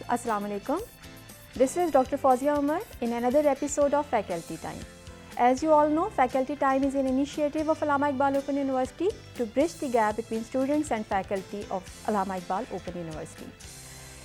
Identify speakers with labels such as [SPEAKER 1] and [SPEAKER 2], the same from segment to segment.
[SPEAKER 1] Assalamu alaikum. This is Dr. Fawzia Umar in another episode of Faculty Time. As you all know, Faculty Time is an initiative of Allama Iqbal Open University to bridge the gap between students and faculty of Allama Iqbal Open University.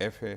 [SPEAKER 2] FA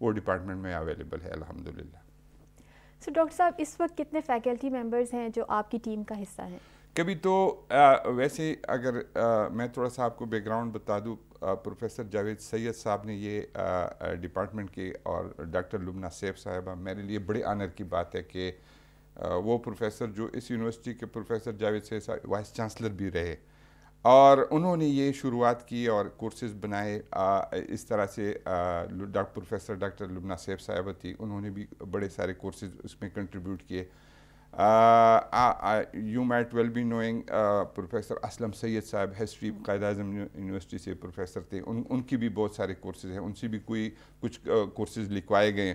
[SPEAKER 2] وہ department میں available ہے الحمدللہ.
[SPEAKER 1] سو doctor صاحب اس وقت کتنے faculty members ہیں جو آپ کی ٹیم کا حصہ ہیں؟
[SPEAKER 2] کبھی تو ویسے اگر میں تھوڑا سا آپ کو بیک گراؤنڈ بتا دوں, پروفیسر جاوید سید صاحب نے یہ ڈپارٹمنٹ کے اور ڈاکٹر لبنہ سیف صاحبہ, میرے لیے بڑے آنر کی بات ہے کہ وہ پروفیسر جو اس یونیورسٹی کے پروفیسر جاوید سید صاحب وائس چانسلر بھی رہے, اور انہوں نے یہ شروعات کی اور کورسز بنائے. اس طرح سے پروفیسر ڈاکٹر لبنہ سیف صاحبہ تھی, انہوں نے بھی بڑے سارے کورسز اس میں کنٹریبیوٹ کیے. You might well be knowing professor Aslam Syed صاحب, ہسٹری قائد اعظم یونیورسٹی سے پروفیسر تھے, ان کی بھی بہت سارے کورسز ہیں, ان سے بھی کچھ کورسز لکھوائے گئے.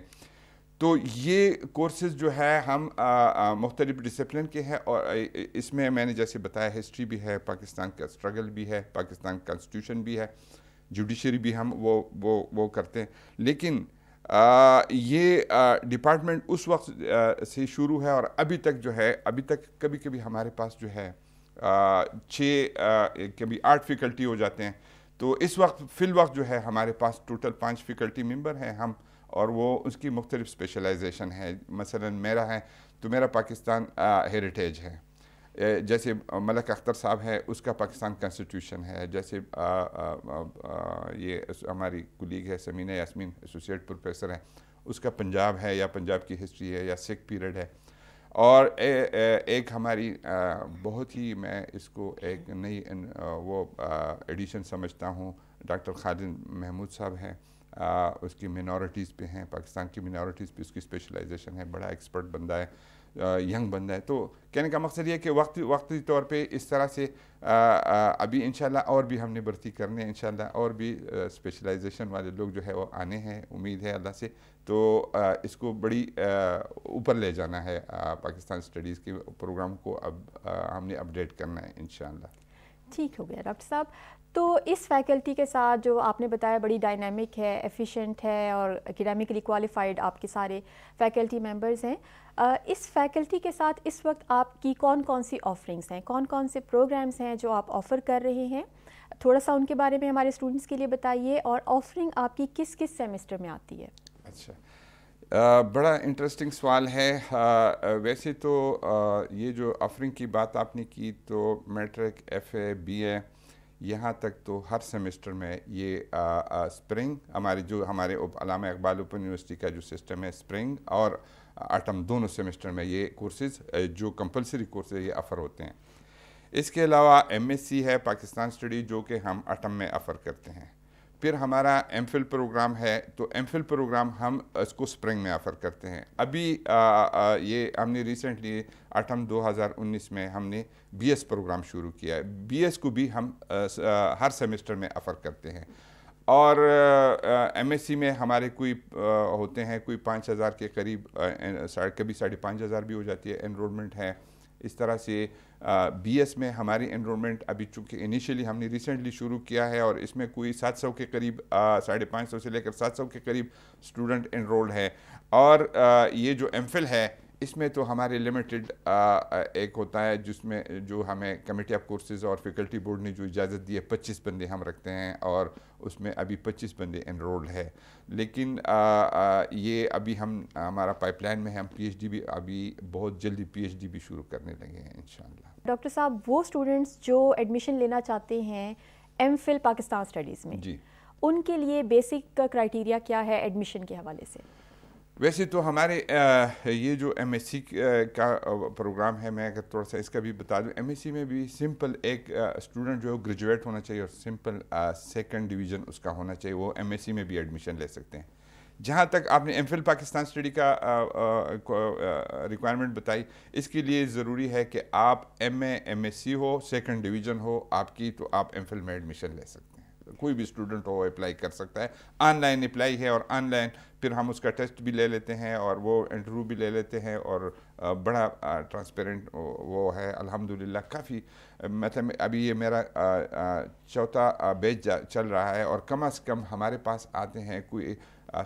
[SPEAKER 2] تو یہ کورسز جو ہے ہم مختلف ڈسپلن کے ہیں, اور اس میں نے جیسے بتایا ہسٹری بھی ہے, پاکستان کا اسٹرگل بھی ہے, پاکستان کانسٹیٹیوشن بھی ہے, جوڈیشری بھی ہم وہ کرتے ہیں. لیکن یہ ڈپارٹمنٹ اس وقت سے شروع ہے اور ابھی تک جو ہے, ابھی تک کبھی کبھی ہمارے پاس جو ہے 6 کبھی 8 فیکلٹی ہو جاتے ہیں. تو اس وقت فی الوقت جو ہے ہمارے پاس ٹوٹل 5 فیکلٹی ممبر ہیں ہم, اور وہ اس کی مختلف اسپیشلائزیشن ہے. مثلا میرا ہے تو میرا پاکستان ہیریٹیج ہے, جیسے ملک اختر صاحب ہے اس کا پاکستان کانسٹیٹیوشن ہے, جیسے یہ ہماری کولیگ ہے سمینہ یاسمین ایسوسیٹ پروفیسر ہیں, اس کا پنجاب ہے یا پنجاب کی ہسٹری ہے یا سکھ پیریڈ ہے. اور ایک ہماری بہت ہی میں اس کو ایک نئی وہ ایڈیشن سمجھتا ہوں, ڈاکٹر خالد محمود صاحب ہیں, اس کی منورٹیز پہ ہیں, پاکستان کی منورٹیز پہ اس کی اسپیشلائزیشن ہے, بڑا ایکسپرٹ بندہ ہے, ینگ بندہ ہے. تو کہنے کا مقصد یہ ہے کہ وقتی طور پہ اس طرح سے ابھی انشاءاللہ اور بھی ہم نے بھرتی کرنے ہیں, انشاءاللہ اور بھی اسپیشلائزیشن والے لوگ جو ہے وہ آنے ہیں, امید ہے اللہ سے. تو اس کو بڑی اوپر لے جانا ہے, پاکستان اسٹڈیز کے پروگرام کو اب ہم نے اپڈیٹ کرنا ہے انشاءاللہ.
[SPEAKER 1] ٹھیک ہو گیا ڈاکٹر صاحب. تو اس فیکلٹی کے ساتھ جو آپ نے بتایا بڑی ڈائنامک ہے, ایفیشینٹ ہے, اور اکیڈیمکلی کوالیفائڈ آپ کے سارے فیکلٹی ممبرز ہیں, اس فیکلٹی کے ساتھ اس وقت آپ کی کون کون سی آفرنگس ہیں, کون کون سے پروگرامز ہیں جو آپ آفر کر رہے ہیں؟ تھوڑا سا ان کے بارے میں ہمارے اسٹوڈنٹس کے لیے بتائیے, اور آفرنگ آپ کی کس کس سیمسٹر میں آتی ہے؟
[SPEAKER 2] اچھا, بڑا انٹرسٹنگ سوال ہے. ویسے تو یہ جو آفرنگ کی بات آپ نے کی, تو میٹرک, ایف اے, بی اے, یہاں تک تو ہر سیمسٹر میں یہ اسپرنگ ہمارے علامہ اقبال اوپن یونیورسٹی کا جو سسٹم ہے, اسپرنگ اور آٹم دونوں سیمسٹر میں یہ کورسز جو کمپلسری کورسز یہ آفر ہوتے ہیں. اس کے علاوہ ایم ایس سی ہے پاکستان اسٹڈی, جو کہ ہم آٹم میں آفر کرتے ہیں. پھر ہمارا ایم فل پروگرام ہے, تو ایم فل پروگرام ہم اس کو اسپرنگ میں آفر کرتے ہیں. ابھی یہ ہم نے ریسنٹلی آٹم 2019 میں ہم نے بی ایس پروگرام شروع کیا ہے. بی ایس کو بھی ہم ہر سیمسٹر میں آفر کرتے ہیں. اور ایم ایس سی میں ہمارے کوئی ہوتے ہیں کوئی 5,000 کے قریب, کبھی 5,500 بھی ہو جاتی ہے انرولمنٹ ہے. اس طرح سے بی ایس میں ہماری انرولمنٹ ابھی چونکہ انیشیلی ہم نے ریسنٹلی شروع کیا ہے, اور اس میں کوئی 700 کے قریب 550 سے لے کر 700 کے قریب اسٹوڈنٹ انرولڈ ہے. اور یہ جو ایم فل ہے اس میں تو ہمارے لمیٹڈ ایک ہوتا ہے جس میں جو ہمیں کمیٹی آف کورسز اور فیکلٹی بورڈ نے جو اجازت دی ہے 25 بندے ہم رکھتے ہیں, اور اس میں ابھی 25 بندے انرولڈ ہے. لیکن یہ ابھی ہمارا پائپ لائن میں ہے, ہم پی ایچ ڈی بھی ابھی بہت جلدی پی ایچ ڈی بھی شروع کرنے لگے ہیں انشاءاللہ.
[SPEAKER 1] ڈاکٹر صاحب, وہ اسٹوڈنٹس جو ایڈمیشن لینا چاہتے ہیں ایم فل پاکستان اسٹڈیز میں,
[SPEAKER 2] جی,
[SPEAKER 1] ان کے لیے بیسک کرائٹیریا کیا ہے ایڈمیشن کے حوالے سے؟
[SPEAKER 2] ویسے تو ہمارے یہ جو ایم ایس سی کا پروگرام ہے, میں اگر تھوڑا سا اس کا بھی بتا دوں, ایم ایس سی میں بھی سمپل ایک اسٹوڈنٹ جو گریجویٹ ہونا چاہیے, اور سمپل سیکنڈ ڈویژن اس کا ہونا چاہیے, وہ ایم ایس سی میں بھی ایڈمیشن لے سکتے ہیں. جہاں تک آپ نے ایم فل پاکستان اسٹڈی کا ریکوائرمنٹ بتائی, اس کے لیے ضروری ہے کہ آپ M A M S C ہو, سیکنڈ ڈویژن ہو آپ کی, تو آپ ایم فل میں ایڈمیشن لے سکتے ہیں. کوئی بھی اسٹوڈنٹ ہو اپلائی کر سکتا ہے. آن لائن اپلائی ہے, اور آن لائن پھر ہم اس کا ٹیسٹ بھی لے لیتے ہیں, اور وہ انٹرویو بھی لے لیتے ہیں, اور بڑا ٹرانسپیرنٹ وہ ہے الحمدللہ. کافی مطلب ابھی یہ میرا 4تھا بیچ چل رہا ہے, اور کم از کم ہمارے پاس آتے ہیں کوئی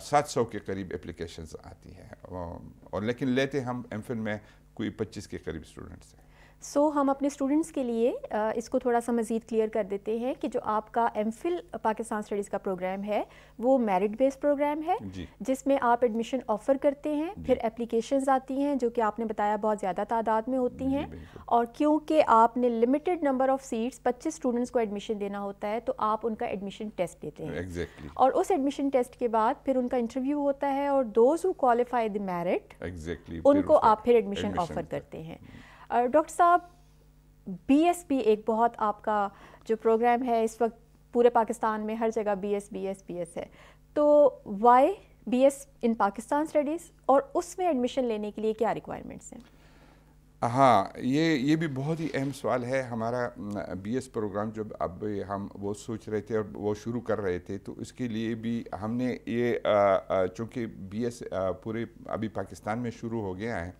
[SPEAKER 2] 700 کے قریب اپلیکیشنز آتی ہے, اور لیکن لیتے ہم ایم فل میں کوئی 25 کے قریب اسٹوڈنٹس ہیں.
[SPEAKER 1] سو ہم اپنے اسٹوڈنٹس کے لیے اس کو تھوڑا سا مزید کلیئر کر دیتے ہیں کہ جو آپ کا ایم فل پاکستان اسٹڈیز کا پروگرام ہے وہ میرٹ بیس پروگرام ہے جس میں آپ ایڈمیشن آفر کرتے ہیں, پھر اپلیکیشنز آتی ہیں جو کہ آپ نے بتایا بہت زیادہ تعداد میں ہوتی ہیں, اور کیونکہ آپ نے limited number of seats 25 students کو ایڈمیشن دینا ہوتا ہے تو آپ ان کا ایڈمیشن ٹیسٹ دیتے ہیں, اور اس ایڈمیشن ٹیسٹ کے بعد پھر ان کا انٹرویو ہوتا ہے, اور those who qualify the merit ان کو آپ پھر ایڈمیشن آفر کرتے ہیں. ڈاکٹر صاحب, بی ایس بی ایک بہت آپ کا جو پروگرام ہے اس وقت پورے پاکستان میں ہر جگہ بی ایس ہے, تو وائی بی ایس ان پاکستان اسٹڈیز, اور اس میں ایڈمیشن لینے کے لیے کیا ریکوائرمنٹس ہیں؟
[SPEAKER 2] ہاں, یہ بھی بہت ہی اہم سوال ہے. ہمارا بی ایس پروگرام جب اب ہم وہ سوچ رہے تھے اور وہ شروع کر رہے تھے تو اس کے لیے بھی ہم نے یہ چونکہ بی ایس پورے ابھی پاکستان میں شروع ہو گیا ہے,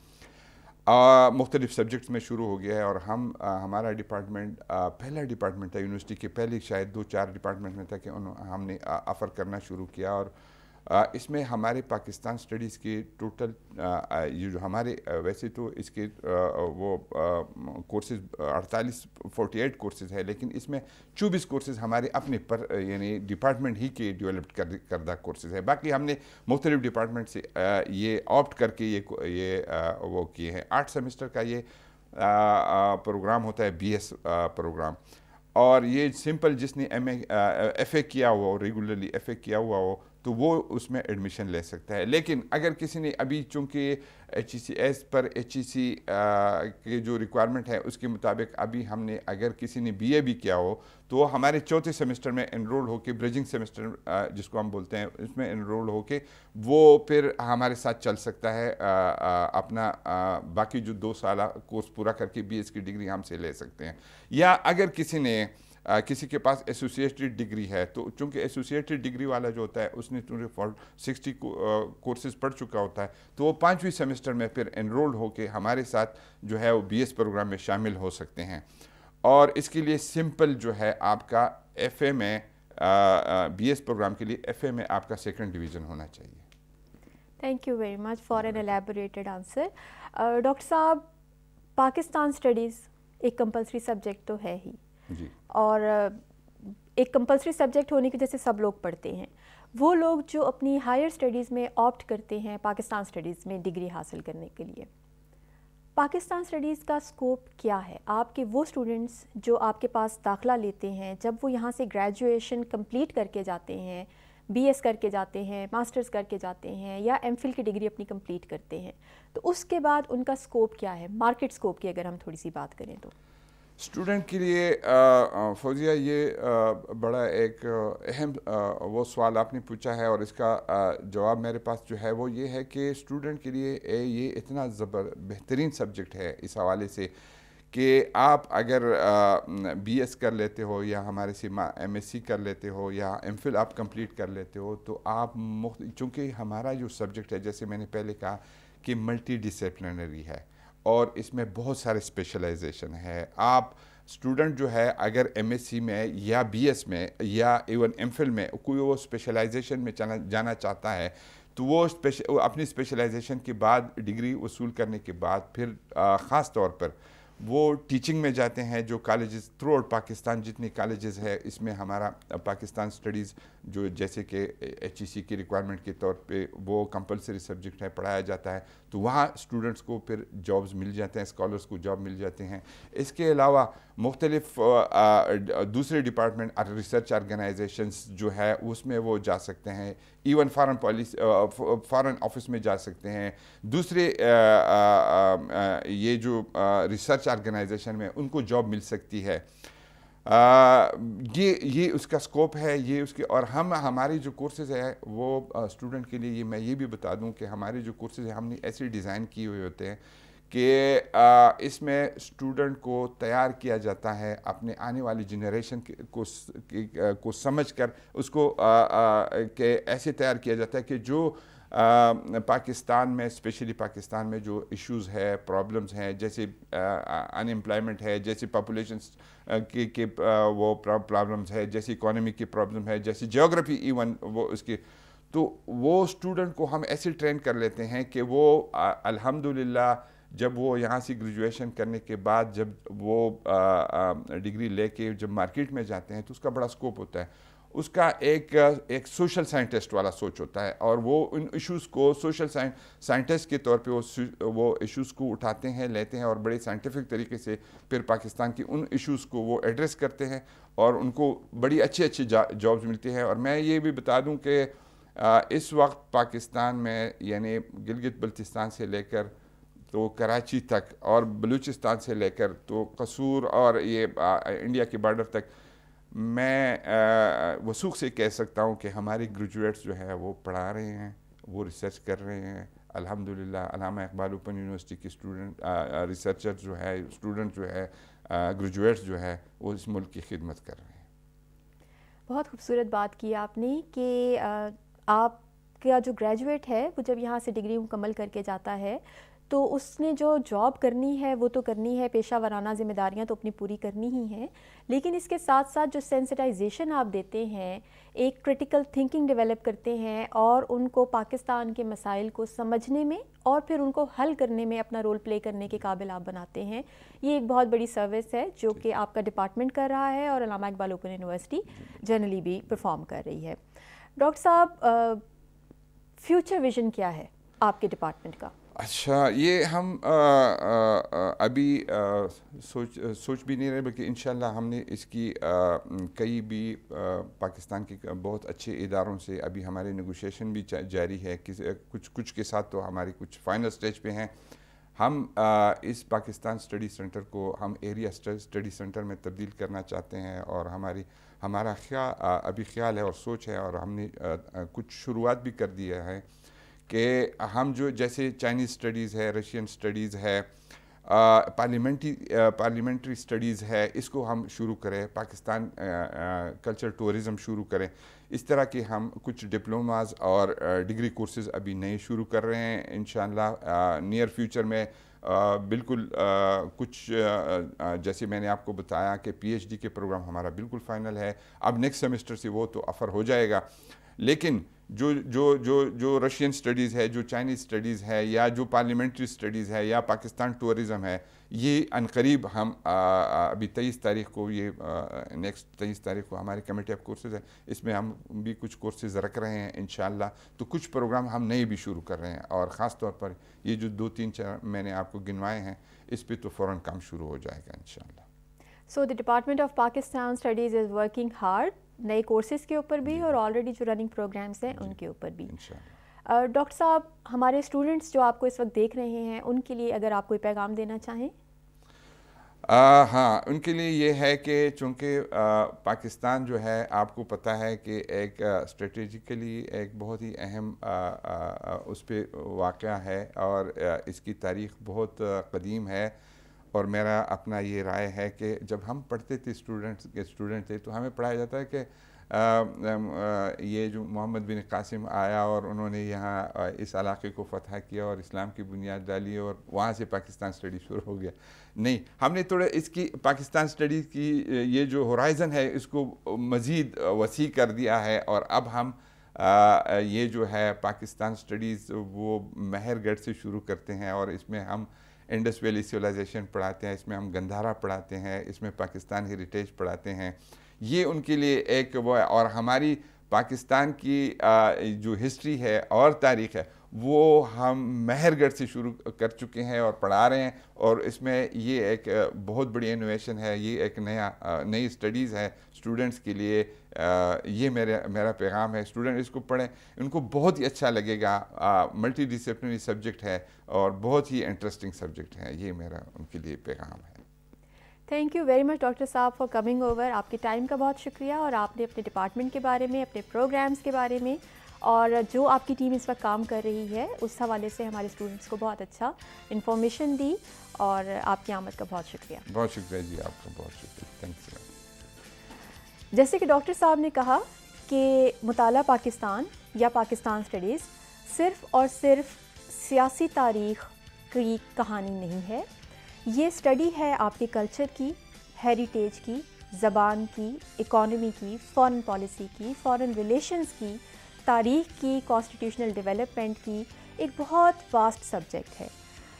[SPEAKER 2] مختلف سبجیکٹس میں شروع ہو گیا ہے, اور ہمارا ڈپارٹمنٹ پہلا ڈپارٹمنٹ تھا یونیورسٹی کے پہلے شاید 2-4 ڈپارٹمنٹ میں تھا کہ ہم نے آفر کرنا شروع کیا, اور اس میں ہمارے پاکستان اسٹڈیز کے ٹوٹل یہ جو ہمارے ویسے تو اس کے وہ کورسز 48 کورسز ہے, لیکن اس میں 24 کورسز ہمارے اپنے یعنی ڈپارٹمنٹ ہی کے ڈیولپڈ کردہ کورسز ہے. باقی ہم نے مختلف ڈپارٹمنٹ سے یہ آپٹ کر کے یہ وہ کیے ہیں. 8 سیمسٹر کا یہ پروگرام ہوتا ہے بی ایس پروگرام, اور یہ سمپل جس نے ایف اے کیا ہوا ہو, ریگولرلی ایف اے کیا ہوا ہو تو وہ اس میں ایڈمیشن لے سکتا ہے. لیکن اگر کسی نے ابھی چونکہ ایچ ای سی ایس پر ایچ ای سی کے جو ریکوائرمنٹ ہے اس کے مطابق ابھی ہم نے اگر کسی نے بی اے بھی کیا ہو تو ہمارے 4تھے سیمسٹر میں انرول ہو کے برجنگ سیمسٹر جس کو ہم بولتے ہیں اس میں انرول ہو کے وہ پھر ہمارے ساتھ چل سکتا ہے, اپنا باقی جو 2 سالہ کورس پورا کر کے بی ایس کی ڈگری ہم سے لے سکتے ہیں. یا اگر کسی کے پاس ایسوسیٹڈ ڈگری ہے تو چونکہ ایسوسیٹڈ ڈگری والا جو ہوتا ہے اس نے 60 کورسز پڑھ چکا ہوتا ہے تو وہ 5ویں سیمسٹر میں پھر انرول ہو کے ہمارے ساتھ جو ہے وہ بی ایس پروگرام میں شامل ہو سکتے ہیں. اور اس کے لیے سمپل جو ہے آپ کا ایف اے میں بی ایس پروگرام کے لیے ایف اے میں آپ کا 2nd ڈویژن ہونا چاہیے.
[SPEAKER 1] Thank you very much for an elaborated answer. Doctor صاحب, پاکستان اسٹڈیز ایک کمپلسری سبجیکٹ تو ہے ہی
[SPEAKER 2] جی,
[SPEAKER 1] اور ایک کمپلسری سبجیکٹ ہونے کی وجہ سے سب لوگ پڑھتے ہیں. وہ لوگ جو اپنی ہائر اسٹڈیز میں آپٹ کرتے ہیں پاکستان اسٹڈیز میں ڈگری حاصل کرنے کے لیے, پاکستان اسٹڈیز کا اسکوپ کیا ہے؟ آپ کے وہ اسٹوڈنٹس جو آپ کے پاس داخلہ لیتے ہیں جب وہ یہاں سے گریجویشن کمپلیٹ کر کے جاتے ہیں, بی ایس کر کے جاتے ہیں, ماسٹرز کر کے جاتے ہیں, یا ایم فل کی ڈگری اپنی کمپلیٹ کرتے ہیں, تو اس کے بعد ان کا اسکوپ کیا ہے, مارکیٹ اسکوپ کی اگر ہم تھوڑی سی بات کریں تو؟
[SPEAKER 2] اسٹوڈنٹ کے لیے فوزیہ یہ بڑا ایک اہم وہ سوال آپ نے پوچھا ہے, اور اس کا جواب میرے پاس جو ہے وہ یہ ہے کہ اسٹوڈنٹ کے لیے یہ اتنا بہترین سبجیکٹ ہے اس حوالے سے کہ آپ اگر بی ایس کر لیتے ہو یا ہمارے سے ایم ایس سی کر لیتے ہو یا ایم فل آپ کمپلیٹ کر لیتے ہو تو آپ چونکہ ہمارا جو سبجیکٹ ہے جیسے میں نے پہلے کہا کہ ملٹی ڈسپلنری ہے اور اس میں بہت سارے اسپیشلائزیشن ہے. آپ اسٹوڈنٹ جو ہے اگر ایم ایس سی میں یا بی ایس میں یا ایون ایم فل میں کوئی وہ اسپیشلائزیشن میں جانا چاہتا ہے تو وہ اپنی اسپیشلائزیشن کے بعد ڈگری وصول کرنے کے بعد پھر خاص طور پر وہ ٹیچنگ میں جاتے ہیں. جو کالجز تھرو آؤٹ پاکستان جتنے کالجز ہے اس میں ہمارا پاکستان اسٹڈیز جو جیسے کہ ایچ ای سی کی ریکوائرمنٹ کے طور پہ وہ کمپلسری سبجیکٹ ہے, پڑھایا جاتا ہے, تو وہاں اسٹوڈنٹس کو پھر جابز مل جاتے ہیں, اسکالرس کو جاب مل جاتے ہیں. اس کے علاوہ مختلف دوسرے ڈپارٹمنٹ ریسرچ آرگنائزیشنز جو ہے اس میں وہ جا سکتے ہیں, ایون فارن آفس میں جا سکتے ہیں, دوسرے یہ جو ریسرچ آرگنائزیشن میں ان کو جاب مل سکتی ہے. یہ اس کا اسکوپ ہے, یہ اس کے. اور ہماری جو کورسز ہے وہ اسٹوڈنٹ کے لیے میں یہ بھی بتا دوں کہ ہمارے جو کورسز ہیں ہم نے ایسے ڈیزائن کیے ہوئے ہوتے ہیں کہ اس میں اسٹوڈنٹ کو تیار کیا جاتا ہے اپنے آنے والی جنریشن کو سمجھ کر اس کو کہ ایسے تیار کیا جاتا ہے کہ جو پاکستان میں اسپیشلی پاکستان میں جو ایشوز ہے, پرابلمز ہیں, جیسے ان امپلائمنٹ ہے, جیسے پاپولیشنس کے وہ پرابلمز ہے, جیسے اکانومی کی پرابلم ہے, جیسے جیوگرافی ایون وہ اس کی, تو وہ اسٹوڈنٹ کو ہم ایسے ٹرین کر لیتے ہیں کہ وہ الحمدللہ جب وہ یہاں سے گریجویشن کرنے کے بعد جب وہ ڈگری لے کے جب مارکیٹ میں جاتے ہیں تو اس کا بڑا اسکوپ ہوتا ہے. اس کا ایک سوشل سائنٹسٹ والا سوچ ہوتا ہے, اور وہ ان ایشوز کو سوشل سائنٹسٹ کے طور پہ وہ ایشوز کو اٹھاتے ہیں, لیتے ہیں, اور بڑے سائنٹیفک طریقے سے پھر پاکستان کی ان ایشوز کو وہ ایڈریس کرتے ہیں, اور ان کو بڑی اچھی جابز ملتی ہیں. اور میں یہ بھی بتا دوں کہ اس وقت پاکستان میں یعنی گلگت بلتستان سے لے کر تو کراچی تک, اور بلوچستان سے لے کر تو قصور اور یہ انڈیا کے بارڈر تک, میں وثوق سے کہہ سکتا ہوں کہ ہمارے گریجویٹس جو ہے وہ پڑھا رہے ہیں, وہ ریسرچ کر رہے ہیں. الحمدللہ علامہ اقبال اوپن یونیورسٹی کے اسٹوڈنٹ ریسرچر جو ہے, اسٹوڈنٹ جو ہے, گریجویٹس جو ہے, وہ اس ملک کی خدمت کر رہے ہیں.
[SPEAKER 1] بہت خوبصورت بات کی آپ نے کہ آپ کا جو گریجویٹ ہے وہ جب یہاں سے ڈگری مکمل کر کے جاتا ہے تو اس نے جو جاب کرنی ہے وہ تو کرنی ہے, پیشہ ورانہ ذمہ داریاں تو اپنی پوری کرنی ہی ہیں, لیکن اس کے ساتھ ساتھ جو سینسٹائزیشن آپ دیتے ہیں, ایک کرٹیکل تھنکنگ ڈیولپ کرتے ہیں, اور ان کو پاکستان کے مسائل کو سمجھنے میں اور پھر ان کو حل کرنے میں اپنا رول پلے کرنے کے قابل آپ بناتے ہیں. یہ ایک بہت بڑی سروس ہے جو کہ آپ کا ڈپارٹمنٹ کر رہا ہے اور علامہ اقبال اوپن یونیورسٹی جنرلی بھی پرفارم کر رہی ہے. ڈاکٹر صاحب, فیوچر ویژن کیا ہے آپ کے ڈپارٹمنٹ کا؟
[SPEAKER 2] اچھا, یہ ہم ابھی سوچ بھی نہیں رہے, بلکہ انشاءاللہ ہم نے اس کی کئی بھی پاکستان کے بہت اچھے اداروں سے ابھی ہمارے نیگوشیشن بھی جاری ہے, کچھ کے ساتھ تو ہماری کچھ فائنل سٹیج پہ ہیں. ہم اس پاکستان اسٹڈی سینٹر کو ہم ایریا اسٹڈی سینٹر میں تبدیل کرنا چاہتے ہیں, اور ہمارا ابھی خیال ہے اور سوچ ہے, اور ہم نے کچھ شروعات بھی کر دیا ہے کہ ہم جو جیسے چائنیز اسٹڈیز ہے, رشین اسٹڈیز ہے, پارلیمنٹری اسٹڈیز ہے, اس کو ہم شروع کریں, پاکستان کلچر ٹورزم شروع کریں. اس طرح کے ہم کچھ ڈپلوماز اور ڈگری کورسز ابھی نئے شروع کر رہے ہیں. انشاءاللہ نیئر فیوچر میں بالکل کچھ جیسے میں نے آپ کو بتایا کہ پی ایچ ڈی کے پروگرام ہمارا بالکل فائنل ہے. اب نیکسٹ سیمسٹر سے وہ تو آفر ہو جائے گا, لیکن جو رشین سٹڈیز ہے, جو چائنیز سٹڈیز ہے, یا جو پارلیمنٹری سٹڈیز ہے, یا پاکستان ٹورزم ہے, یہ عنقریب ہم ابھی 23 تاریخ کو یہ نیکسٹ 23 تاریخ کو ہماری کمیٹی آف کورسز ہے, اس میں ہم بھی کچھ کورسز رکھ رہے ہیں انشاءاللہ. تو کچھ پروگرام ہم نئے بھی شروع کر رہے ہیں, اور خاص طور پر یہ جو 2-3 میں نے آپ کو گنوائے ہیں, اس پہ تو فوراً کام شروع ہو جائے گا انشاءاللہ.
[SPEAKER 1] So the department of Pakistan studies is working hard نئے کورسز کے اوپر بھی, اور آلریڈی جو رننگ پروگرامس ہیں ان کے اوپر بھی. ڈاکٹر صاحب, ہمارے اسٹوڈنٹس جو آپ کو اس وقت دیکھ رہے ہیں, ان کے لیے اگر آپ کوئی پیغام دینا چاہیں.
[SPEAKER 2] ہاں, ان کے لیے یہ ہے کہ چونکہ پاکستان جو ہے آپ کو پتہ ہے کہ ایک اسٹریٹجیکلی ایک بہت ہی اہم اس پہ واقعہ ہے, اور اس کی تاریخ بہت قدیم ہے. اور میرا اپنا یہ رائے ہے کہ جب ہم پڑھتے تھے اسٹوڈنٹ تھے تو ہمیں پڑھایا جاتا ہے کہ یہ جو محمد بن قاسم آیا اور انہوں نے یہاں اس علاقے کو فتح کیا اور اسلام کی بنیاد ڈالی, اور وہاں سے پاکستان اسٹڈی شروع ہو گیا. نہیں, ہم نے تھوڑا اس کی پاکستان اسٹڈیز کی یہ جو ہورائزن ہے اس کو مزید وسیع کر دیا ہے, اور اب ہم یہ جو ہے پاکستان اسٹڈیز وہ مہر گڑھ سے شروع کرتے ہیں, اور اس میں ہم انڈس ویلی سویلائزیشن پڑھاتے ہیں, اس میں ہم گندھارا پڑھاتے ہیں, اس میں پاکستان ہیریٹیج پڑھاتے ہیں. یہ ان کے لیے ایک وہ ہے, اور ہماری پاکستان کی جو ہسٹری ہے اور تاریخ ہے وہ ہم مہر گڑھ سے شروع کر چکے ہیں اور پڑھا رہے ہیں, اور اس میں یہ ایک بہت بڑی انوویشن ہے, یہ ایک نئی اسٹڈیز ہے اسٹوڈنٹس کے لیے. یہ میرا پیغام ہے, اسٹوڈنٹ اس کو پڑھیں, ان کو بہت ہی اچھا لگے گا. ملٹی ڈسپلنری سبجیکٹ ہے اور بہت ہی انٹرسٹنگ سبجیکٹ ہے, یہ میرا ان کے لیے پیغام ہے.
[SPEAKER 1] Thank you very much doctor صاحب فار کمنگ اوور. آپ کے ٹائم کا بہت شکریہ, اور آپ نے اپنے ڈپارٹمنٹ کے بارے میں, اپنے پروگرامز کے بارے میں, اور جو آپ کی ٹیم اس وقت کام کر رہی ہے اس حوالے سے ہمارے اسٹوڈنٹس کو بہت اچھا انفارمیشن دی, اور آپ کی آمد کا بہت شکریہ.
[SPEAKER 2] بہت شکریہ جی, آپ کا بہت شکریہ. تھینکس.
[SPEAKER 1] جیسے کہ ڈاکٹر صاحب نے کہا کہ مطالعہ پاکستان یا پاکستان اسٹڈیز صرف اور صرف سیاسی تاریخ کی کہانی نہیں ہے, یہ اسٹڈی ہے آپ کے کلچر کی, ہیریٹیج کی, زبان کی, اکانومی کی, فارن پالیسی کی, فارن ریلیشنز کی, تاریخ کی, کانسٹیٹیوشنل ڈیولپمنٹ کی. ایک بہت واسٹ سبجیکٹ ہے.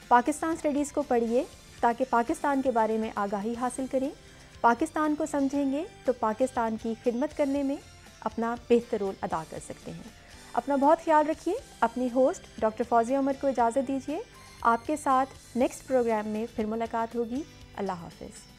[SPEAKER 1] پاکستان اسٹڈیز کو پڑھیے تاکہ پاکستان کے بارے میں آگاہی حاصل کریں. پاکستان کو سمجھیں گے تو پاکستان کی خدمت کرنے میں اپنا بہتر رول ادا کر سکتے ہیں. اپنا بہت خیال رکھیے. اپنی ہوسٹ ڈاکٹر فوزیہ عمر کو اجازت دیجیے. آپ کے ساتھ نیکسٹ پروگرام میں پھر ملاقات ہوگی. اللہ حافظ.